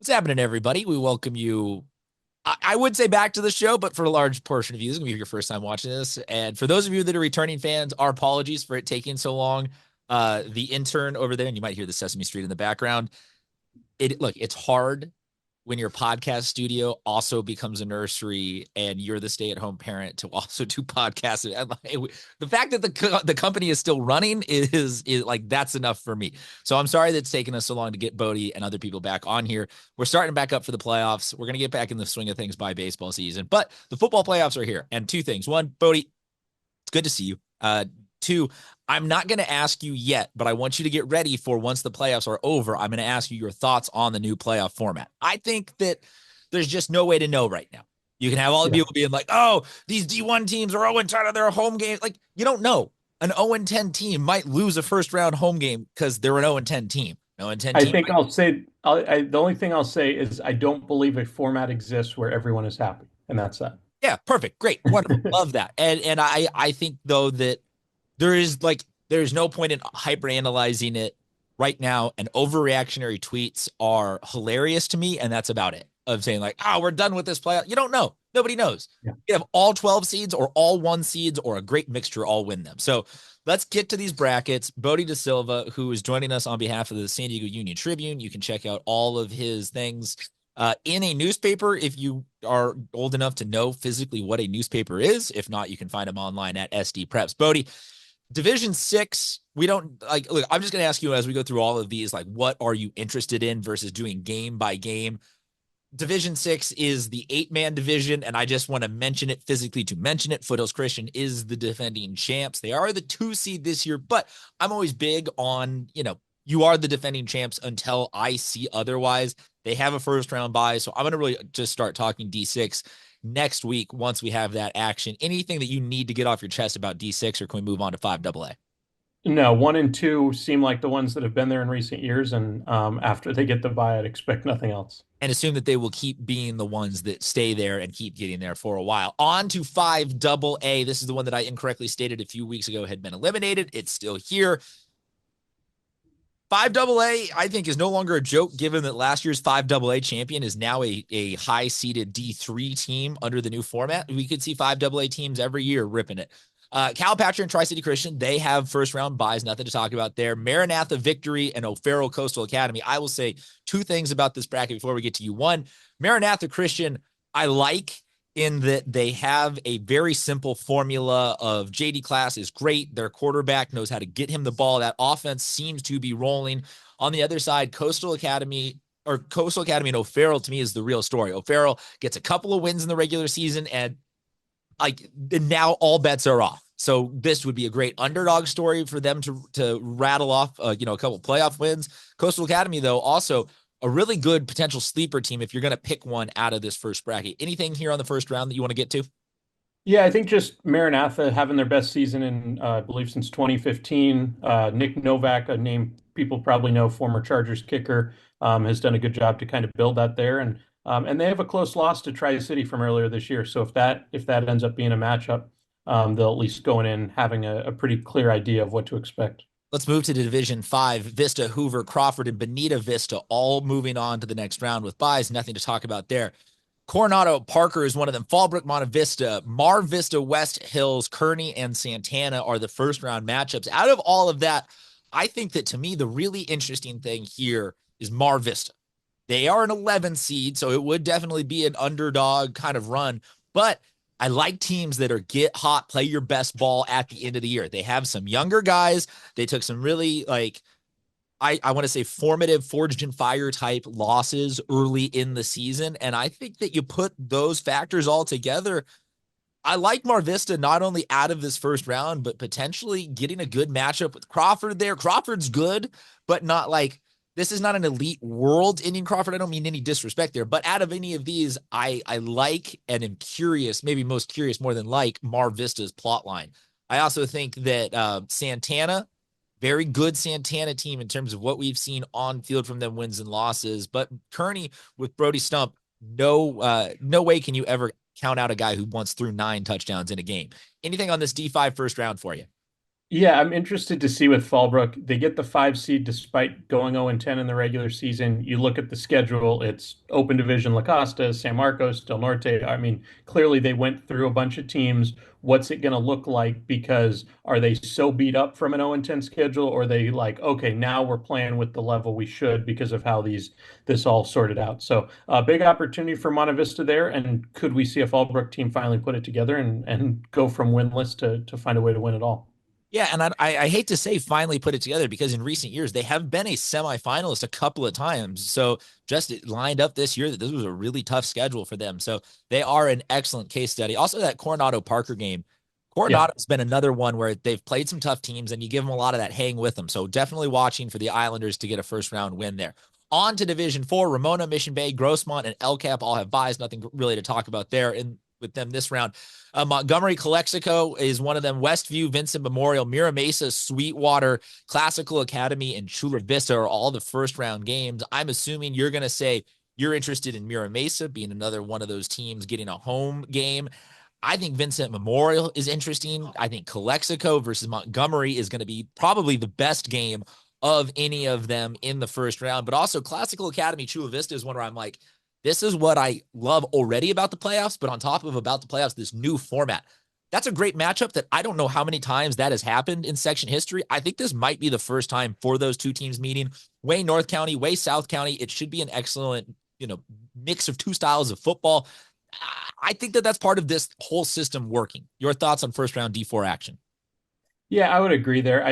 What's happening, everybody? We welcome you. I would say back to the show, but for a large portion of you, this is going to be your first time watching this. And for those of you that are returning fans, our apologies for it taking so long. The intern over there, and you might hear the Sesame Street in the background. It's hard when your podcast studio also becomes a nursery and you're the stay-at-home parent to also do podcasts. The fact that the company is still running is like, that's enough for me. So I'm sorry that it's taken us so long to get Bodie and other people back on here. We're starting back up for the playoffs. We're going to get back in the swing of things by baseball season, but the football playoffs are here. And two things. One, Bodie, it's good to see you. Two, I'm not going to ask you yet, but I want you to get ready for once the playoffs are over. I'm going to ask you your thoughts on the new playoff format. I think that there's just no way to know right now. You can have all the people being like, oh, these D1 teams are 0-10 of their home games. Like, you don't know. An 0-10 team might lose a first round home game because they're an 0-10 team. 0-10 I team. think I'll say the only thing I'll say is I don't believe a format exists where everyone is happy, and that's that. Yeah, perfect. Great. Wonderful. Love that. And I think though that there's no point in hyper analyzing it right now. And overreactionary tweets are hilarious to me. And that's about it. Of saying like, oh, we're done with this playoff. You don't know. Nobody knows. Yeah. You have all 12 seeds or all 1 seeds or a great mixture all win them. So let's get to these brackets. Bodie De Silva, who is joining us on behalf of the San Diego Union Tribune. You can check out all of his things in a newspaper if you are old enough to know physically what a newspaper is. If not, you can find them online at SD Preps. Bodie, Division 6, we don't like, look, I'm just going to ask you as we go through all of these, like, what are you interested in versus doing game by game? Division 6 is the 8-man division, and I just want to mention it physically to mention it. Foothills Christian is the defending champs. They are the 2 seed this year, but I'm always big on, you are the defending champs until I see otherwise. They have a first round bye, so I'm going to really just start talking D6 next week once we have that action. Anything that you need to get off your chest about D6, or can we move on to 5AA? No, 1 and 2 seem like the ones that have been there in recent years, and after they get the bye, I'd expect nothing else. And assume that they will keep being the ones that stay there and keep getting there for a while. On to 5AA. This is the one that I incorrectly stated a few weeks ago had been eliminated. It's still here. 5AA, I think, is no longer a joke, given that last year's 5AA champion is now a high-seeded D3 team under the new format. We could see 5AA teams every year ripping it. Calipatria and Tri-City Christian, they have first-round buys, nothing to talk about there. Maranatha, Victory, and O'Farrell Coastal Academy. I will say 2 things about this bracket before we get to you. One, Maranatha Christian, I like in that they have a very simple formula of JD Class is great. Their quarterback knows how to get him the ball. That offense seems to be rolling. On the other side, Coastal Academy and O'Farrell, to me, is the real story. O'Farrell gets a couple of wins in the regular season, and now all bets are off. So this would be a great underdog story for them to rattle off, a couple playoff wins. Coastal Academy, though, also a really good potential sleeper team if you're going to pick one out of this first bracket. Anything here on the first round that you want to get to? Yeah, I think just Maranatha having their best season in, I believe, since 2015. Nick Novak, a name people probably know, former Chargers kicker, has done a good job to kind of build that there. And they have a close loss to Tri-City from earlier this year. So if that ends up being a matchup, they'll at least go in having a pretty clear idea of what to expect. Let's move to Division 5. Vista, Hoover, Crawford, and Bonita Vista all moving on to the next round with buys. Nothing to talk about there. Coronado, Parker is one of them. Fallbrook, Monte Vista, Mar Vista, West Hills, Kearney, and Santana are the first round matchups. Out of all of that, I think that, to me, the really interesting thing here is Mar Vista. They are an 11 seed, so it would definitely be an underdog kind of run. But I like teams that are get hot, play your best ball at the end of the year. They have some younger guys. They took some really, I want to say, formative forged in fire type losses early in the season. And I think that you put those factors all together. I like Mar Vista not only out of this first round, but potentially getting a good matchup with Crawford there. Crawford's good, but not like, this is not an elite world Indian Crawford. I don't mean any disrespect there, but out of any of these, I like and am curious, maybe most curious more than like, Mar Vista's plot line. I also think that Santana, very good Santana team in terms of what we've seen on field from them, wins and losses. But Kearney with Brody Stump, no way can you ever count out a guy who once threw 9 touchdowns in a game. Anything on this D5 first round for you? Yeah, I'm interested to see with Fallbrook. They get the 5 seed despite going 0-10 in the regular season. You look at the schedule, it's Open Division La Costa, San Marcos, Del Norte. I mean, clearly they went through a bunch of teams. What's it going to look like? Because are they so beat up from an 0-10 schedule, or are they like, okay, now we're playing with the level we should because of how this all sorted out? So big opportunity for Monte Vista there. And could we see a Fallbrook team finally put it together and go from winless to find a way to win it all? Yeah, and I hate to say finally put it together because in recent years they have been a semifinalist a couple of times. So just it lined up this year that this was a really tough schedule for them. So they are an excellent case study. Also, that Coronado Parker game. Yeah. Coronado's been another one where they've played some tough teams and you give them a lot of that hang with them. So definitely watching for the Islanders to get a first round win there. On to Division 4, Ramona, Mission Bay, Grossmont, and El Cap all have buys. Nothing really to talk about there in with them this round. Montgomery, Calexico is one of them. Westview, Vincent Memorial, Mira Mesa, Sweetwater, Classical Academy, and Chula Vista are all the first round games. I'm assuming you're going to say you're interested in Mira Mesa being another one of those teams getting a home game. I think Vincent Memorial is interesting. I think Calexico versus Montgomery is going to be probably the best game of any of them in the first round. But also Classical Academy Chula Vista is one where I'm like, this is what I love already about the playoffs, but on top of about the playoffs, this new format. That's a great matchup that I don't know how many times that has happened in section history. I think this might be the first time for those two teams meeting. Way North County, way South County. It should be an excellent, mix of two styles of football. I think that that's part of this whole system working. Your thoughts on first round D4 action? Yeah, I would agree there.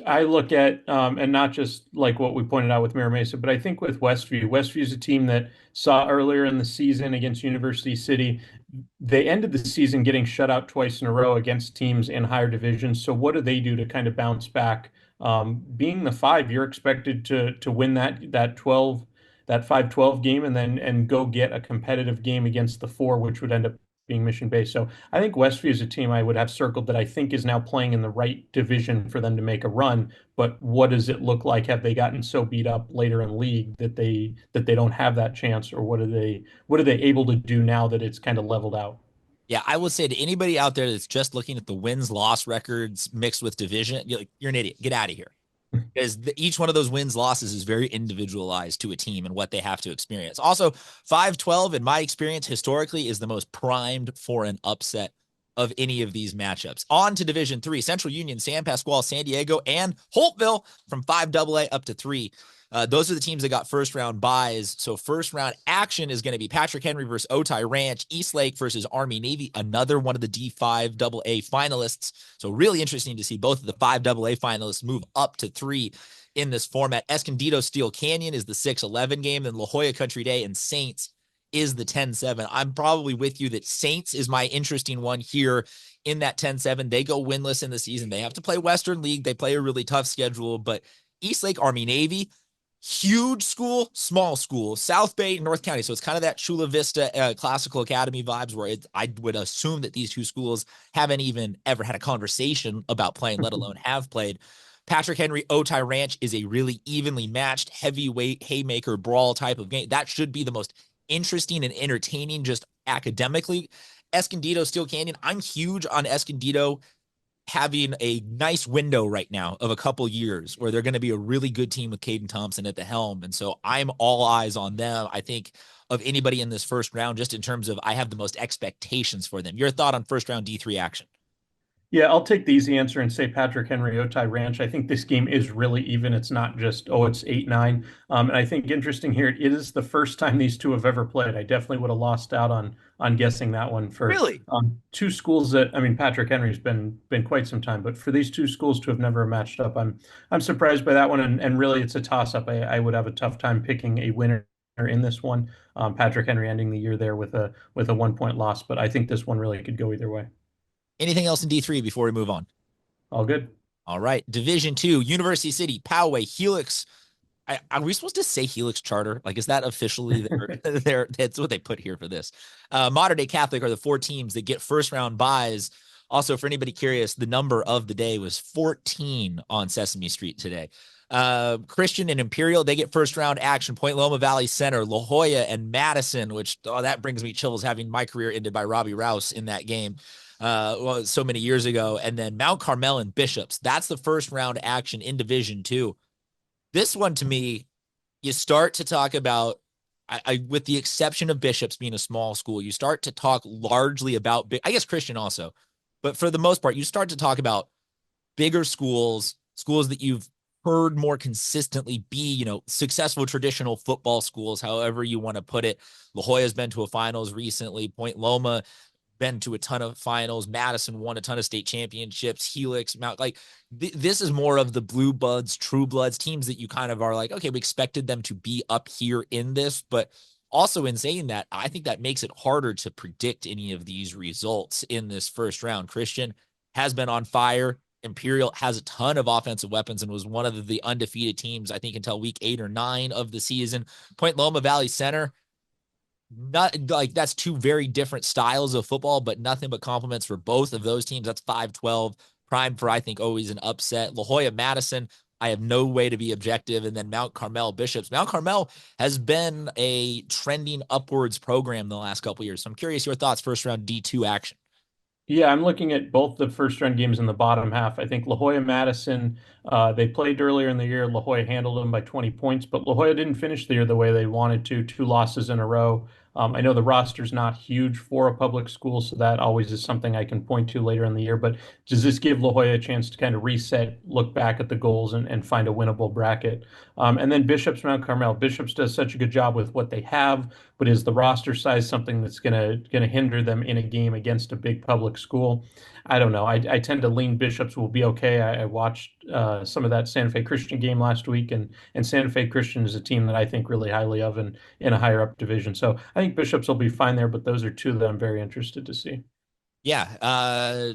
I look at and not just like what we pointed out with Mira Mesa, but I think with Westview is a team that saw earlier in the season against University City, they ended the season getting shut out twice in a row against teams in higher divisions. So what do they do to kind of bounce back? Being the five, you're expected to win that 12 that 5-12 game and go get a competitive game against the four, which would end up being Mission Bay. So I think Westview is a team I would have circled that I think is now playing in the right division for them to make a run. But what does it look like? Have they gotten so beat up later in league that they don't have that chance, or what are they able to do now that it's kind of leveled out? Yeah, I would say to anybody out there that's just looking at the wins loss records mixed with division, you're an idiot. Get out of here. Because each one of those wins losses is very individualized to a team and what they have to experience. Also, 5-12, in my experience, historically, is the most primed for an upset of any of these matchups. On to Division 3, Central Union, San Pasqual, San Diego, and Holtville from 5AA up to 3. Those are the teams that got first round buys. So first round action is going to be Patrick Henry versus Otay Ranch, Eastlake versus Army Navy, another one of the D5 AA finalists. So really interesting to see both of the 5 AA finalists move up to 3 in this format. Escondido Steel Canyon is the 6-11 game, then La Jolla Country Day and Saints is the 10-7. I'm probably with you that Saints is my interesting one here in that 10-7. They go winless in the season. They have to play Western League. They play a really tough schedule, but Eastlake Army Navy, huge school, small school, South Bay, North County. So it's kind of that Chula Vista Classical Academy vibes where I would assume that these two schools haven't even ever had a conversation about playing, let alone have played. Patrick Henry Otay Ranch is a really evenly matched heavyweight haymaker brawl type of game. That should be the most interesting and entertaining just academically. Escondido Steel Canyon, I'm huge on Escondido having a nice window right now of a couple years where they're going to be a really good team with Caden Thompson at the helm. And so I'm all eyes on them. I think of anybody in this first round, just in terms of I have the most expectations for them. Your thought on first round D3 action? Yeah, I'll take the easy answer and say Patrick Henry Otay Ranch. I think this game is really even. It's not just, oh, it's 8-9. And I think interesting here, it is the first time these two have ever played. I definitely would have lost out on guessing that one for Really? two schools that, I mean, Patrick Henry's been quite some time, but for these two schools to have never matched up, I'm surprised by that one. And really it's a toss up. I would have a tough time picking a winner in this one. Patrick Henry ending the year there with a 1 point loss, but I think this one really could go either way. Anything else in D3 before we move on? All good. All right. Division 2, University City, Poway, Helix. Are we supposed to say Helix Charter? Like, is that officially that's what they put here for this? Modern Day Catholic are the 4 teams that get first round buys. Also, for anybody curious, the number of the day was 14 on Sesame Street today. Christian and Imperial, they get first round action. Point Loma Valley Center, La Jolla and Madison, which that brings me chills having my career ended by Robbie Rouse in that game. well, so many years ago. And then Mount Carmel and Bishops. That's the first round action in Division Two. This one to me, you start to talk about, with the exception of Bishops being a small school, you start to talk largely about, I guess Christian also, but for the most part, you start to talk about bigger schools, schools that you've heard more consistently be, successful traditional football schools, however you want to put it. La Jolla's been to a finals recently. Point Loma been to a ton of finals. Madison won a ton of state championships. Helix, Mount, this is more of the blue bloods, true bloods, teams that you kind of are like, okay, we expected them to be up here in this, but also in saying that, I think that makes it harder to predict any of these results in this first round. Christian has been on fire. Imperial has a ton of offensive weapons and was one of the undefeated teams, I think, until week 8 or 9 of the season. Point Loma Valley Center, not like that's two very different styles of football, but nothing but compliments for both of those teams. That's 5-12, prime for, I think, always an upset. La Jolla Madison, I have no way to be objective. And then Mount Carmel Bishops. Mount Carmel has been a trending upwards program the last couple of years. So I'm curious your thoughts, first round D2 action. Yeah, I'm looking at both the first round games in the bottom half. I think La Jolla Madison, they played earlier in the year. La Jolla handled them by 20 points, but La Jolla didn't finish the year the way they wanted to, two losses in a row. I know the roster's not huge for a public school, so that always is something I can point to later in the year. But does this give La Jolla a chance to kind of reset, look back at the goals, and find a winnable bracket? And then Bishops, Mount Carmel. Bishops does such a good job with what they have, but is the roster size something that's gonna hinder them in a game against a big public school? I don't know. I tend to lean Bishops will be okay. I watched some of that Santa Fe Christian game last week, and Santa Fe Christian is a team that I think really highly of in a higher up division. So I think Bishops will be fine there, but those are two that I'm very interested to see. Yeah.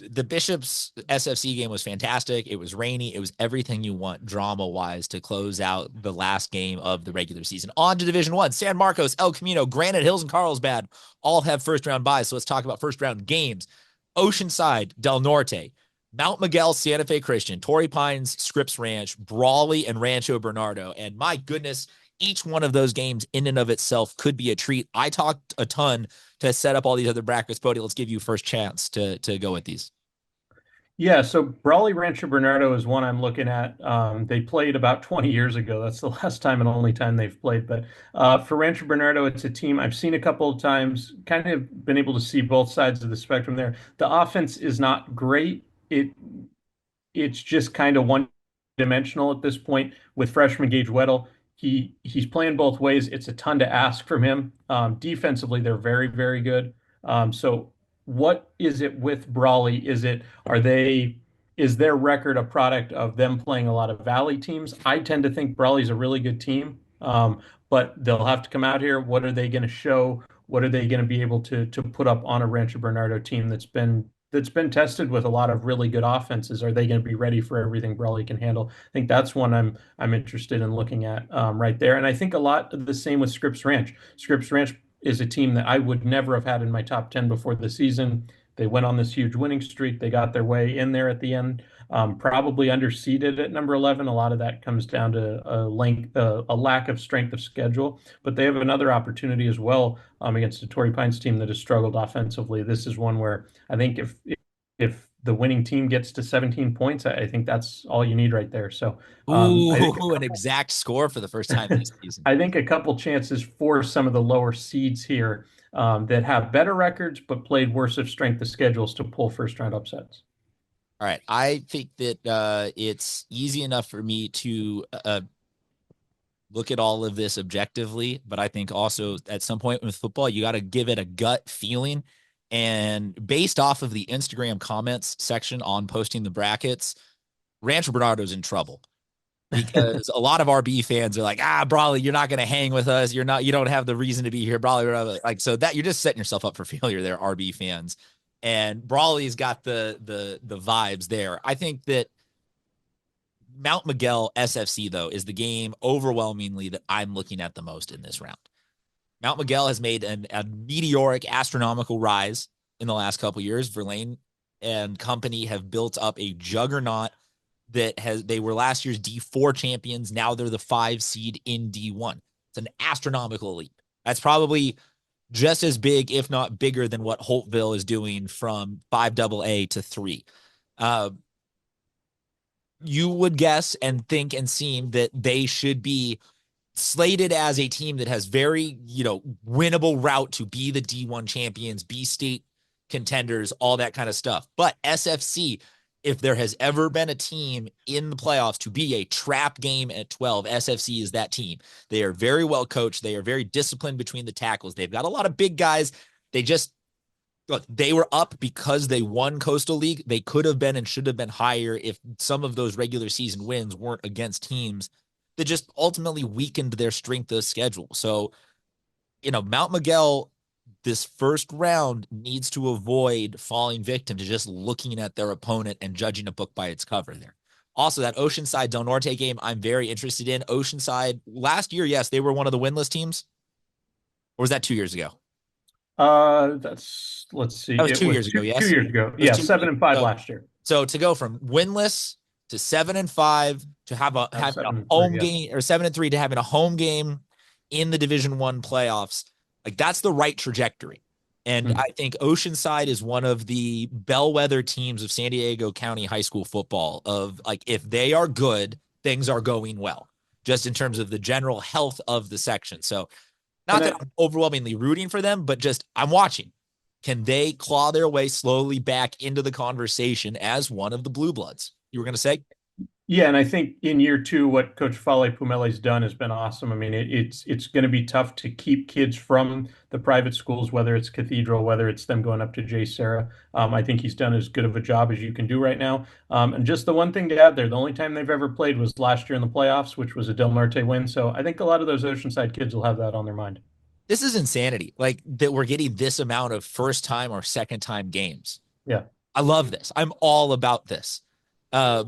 The Bishops SFC game was fantastic. It was rainy. It was everything you want drama wise to close out the last game of the regular season. On to Division One. San Marcos, El Camino, Granite Hills, and Carlsbad all have first round byes. So let's talk about first round games. Oceanside, Del Norte, Mount Miguel, Santa Fe Christian, Torrey Pines, Scripps Ranch, Brawley, and Rancho Bernardo. And my goodness, each one of those games in and of itself could be a treat. I talked a ton to set up all these other brackets. Bodie, let's give you first chance to go with these. Yeah, so Brawley Rancho Bernardo is one I'm looking at. They played about 20 years ago. That's the last time and only time they've played. But for Rancho Bernardo, it's a team I've seen a couple of times, kind of been able to see both sides of the spectrum there. The offense is not great. It's just kind of one dimensional at this point with freshman Gage Weddle. He's playing both ways. It's a ton to ask from him. Defensively, they're very, very good. So what is it with Brawley? Is their record a product of them playing a lot of Valley teams? I tend to think Brawley's a really good team, but they'll have to come out here. What are they going to show? What are they going to be able to put up on a Rancho Bernardo team that's been tested with a lot of really good offenses? Are they going to be ready for everything Brawley can handle? I think that's one I'm interested in looking at right there. And I think a lot of the same with Scripps Ranch. Scripps Ranch is a team that I would never have had in my top 10 before the season. They went on this huge winning streak. They got their way in there at the end. Probably underseeded at number 11. A lot of that comes down to a lack of strength of schedule. But they have another opportunity as well against a Torrey Pines team that has struggled offensively. This is one where I think if the winning team gets to 17 points, I think that's all you need right there. So I think Ooh, an exact score for the first time this season. I think a couple chances for some of the lower seeds here that have better records but played worse of strength of schedules to pull first round upsets. All right. I think that it's easy enough for me to look at all of this objectively, but I think also at some point with football, you got to give it a gut feeling. And based off of the Instagram comments section on posting the brackets, Rancho Bernardo's in trouble because a lot of RB fans are like, Brawley, you're not going to hang with us. You don't have the reason to be here. Brawley, like, so that you're just setting yourself up for failure there, RB fans. And Brawley's got the vibes there. I think that Mount Miguel SFC, though, is the game overwhelmingly that I'm looking at the most in this round. Mount Miguel has made a meteoric, astronomical rise in the last couple of years. Verlaine and company have built up a juggernaut they were last year's D4 champions. Now they're the 5 seed in D1. It's an astronomical leap. That's probably just as big, if not bigger, than what Holtville is doing from 5AA to 3. Uh, you would guess and think and seem that they should be slated as a team that has very, winnable route to be the D1 champions, be state contenders, all that kind of stuff. But SFC, if there has ever been a team in the playoffs to be a trap game at 12, SFC is that team. They are very well coached. They are very disciplined between the tackles. They've got a lot of big guys. They just look, they were up because they won Coastal League. They could have been and should have been higher if some of those regular season wins weren't against teams that just ultimately weakened their strength of schedule. So, Mount Miguel, this first round needs to avoid falling victim to just looking at their opponent and judging a book by its cover there. Also, that Oceanside Del Norte game, I'm very interested in. Oceanside, last year, yes, they were one of the winless teams. Or was that 2 years ago? Let's see. That was It 2 years was ago, two yes? years ago. It was Yeah, 2 years 7-5 ago. last year. So to go from winless to 7-5 to having a 7-3, home yeah. game, or 7-3 to having a home game in the Division I playoffs, like that's the right trajectory. And Hmm. I think Oceanside is one of the bellwether teams of San Diego County high school football of like, if they are good, things are going well, just in terms of the general health of the section. So not that I'm overwhelmingly rooting for them, but just I'm watching. Can they claw their way slowly back into the conversation as one of the Blue Bloods? You were going to say? Yeah, and I think in year two, what Coach Fale Pumele's done has been awesome. I mean, it's going to be tough to keep kids from the private schools, whether it's Cathedral, whether it's them going up to J. Sarah. I think he's done as good of a job as you can do right now. And just the one thing to add there, the only time they've ever played was last year in the playoffs, which was a Del Norte win. So I think a lot of those Oceanside kids will have that on their mind. This is insanity. Like that we're getting this amount of first time or second time games. Yeah. I love this. I'm all about this.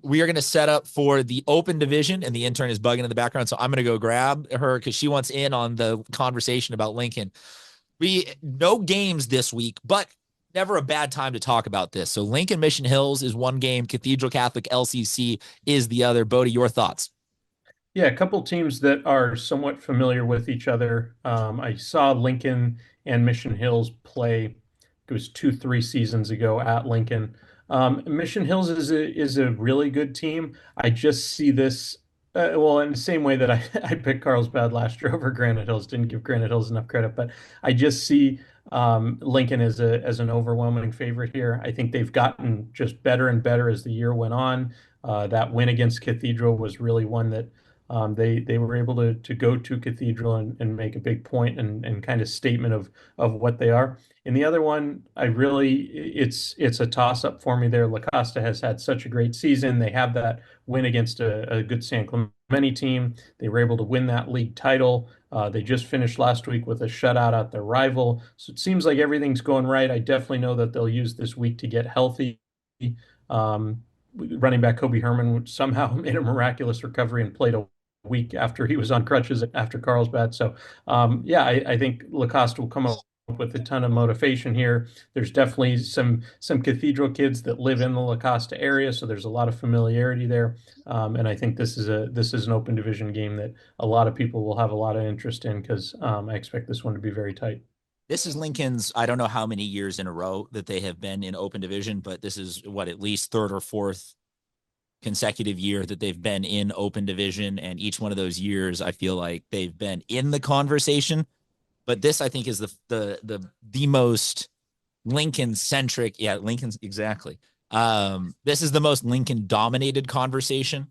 We are going to set up for the open division, and the intern is bugging in the background. So I'm going to go grab her because she wants in on the conversation about Lincoln. No games this week, but never a bad time to talk about this. So Lincoln Mission Hills is one game. Cathedral Catholic LCC is the other. Bodie, your thoughts? Yeah, a couple teams that are somewhat familiar with each other. I saw Lincoln and Mission Hills play. It was 2, 3 seasons ago at Lincoln. Mission Hills is a really good team. I just see this well in the same way that I I picked Carlsbad last year over Granite Hills. Didn't give Granite Hills enough credit, but I just see Lincoln as an overwhelming favorite here. I think they've gotten just better and better as the year went on. That win against Cathedral was really one that they were able to go to Cathedral and make a big point and kind of statement of what they are. And the other one, it's a toss up for me there. La Costa has had such a great season. They have that win against a good San Clemente team. They were able to win that league title. They just finished last week with a shutout at their rival. So it seems like everything's going right. I definitely know that they'll use this week to get healthy. Running back Kobe Herman somehow made a miraculous recovery and played a week after he was on crutches after Carlsbad. So, yeah, I think Lacoste will come up with a ton of motivation here. There's definitely some Cathedral kids that live in the Lacoste area, so there's a lot of familiarity there. And I think this is an open division game that a lot of people will have a lot of interest in because I expect this one to be very tight. This is Lincoln's, I don't know how many years in a row that they have been in open division, but this is what, at least third or fourth consecutive year that they've been in open division. And each one of those years, I feel like they've been in the conversation. But this, I think, is the most Lincoln centric. Yeah, Lincoln's exactly. This is the most Lincoln dominated conversation.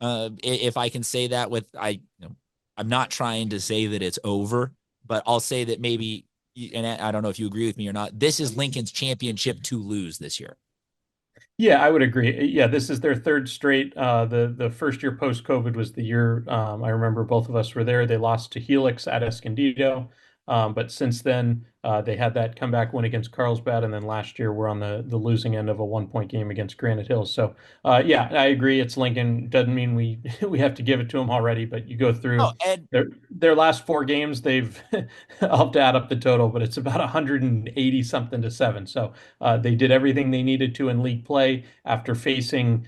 If I can say that I'm not trying to say that it's over, but I'll say that maybe, and I don't know if you agree with me or not, this is Lincoln's championship to lose this year. Yeah, I would agree. Yeah, this is their third straight. The first year post COVID was the year I remember both of us were there. They lost to Helix at Escondido, but since then They had that comeback win against Carlsbad, and then last year we're on the losing end of a 1 point game against Granite Hills. So yeah, I agree. It's Lincoln. Doesn't mean we we have to give it to them already, but you go Oh, through and their last 4 games, they've I'll have to add up the total, but it's about 180 something to 7. So they did everything they needed to in league play after facing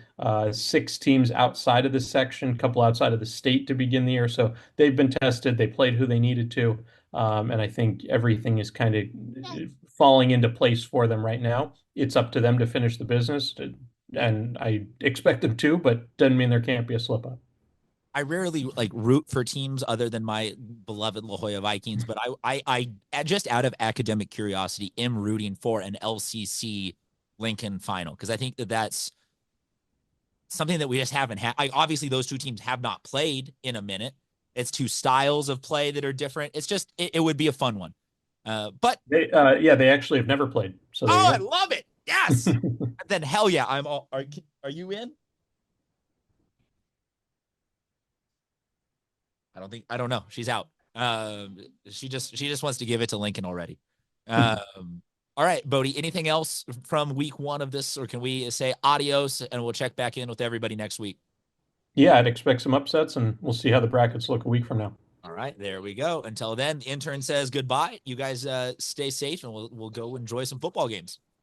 6 teams outside of the section, a couple outside of the state to begin the year. So they've been tested. They played who they needed to. And I think everything is kind of falling into place for them right now. It's up to them to finish the business, and I expect them to, but doesn't mean there can't be a slip up. I rarely like root for teams other than my beloved La Jolla Vikings, but just out of academic curiosity am rooting for an LCC Lincoln final because I think that that's something that we just haven't had. Obviously, those two teams have not played in a minute. It's two styles of play that are different. It's just it would be a fun one. But Yeah, they actually have never played. So there oh, I you love it. Yes. go. Then hell yeah, I'm all. Are you in? I don't know. She's out. She just wants to give it to Lincoln already. All right, Bodie, anything else from week 1 of this, or can we say adios and we'll check back in with everybody next week? Yeah, I'd expect some upsets, and we'll see how the brackets look a week from now. All right, there we go. Until then, the intern says goodbye. You guys stay safe and we'll go enjoy some football games.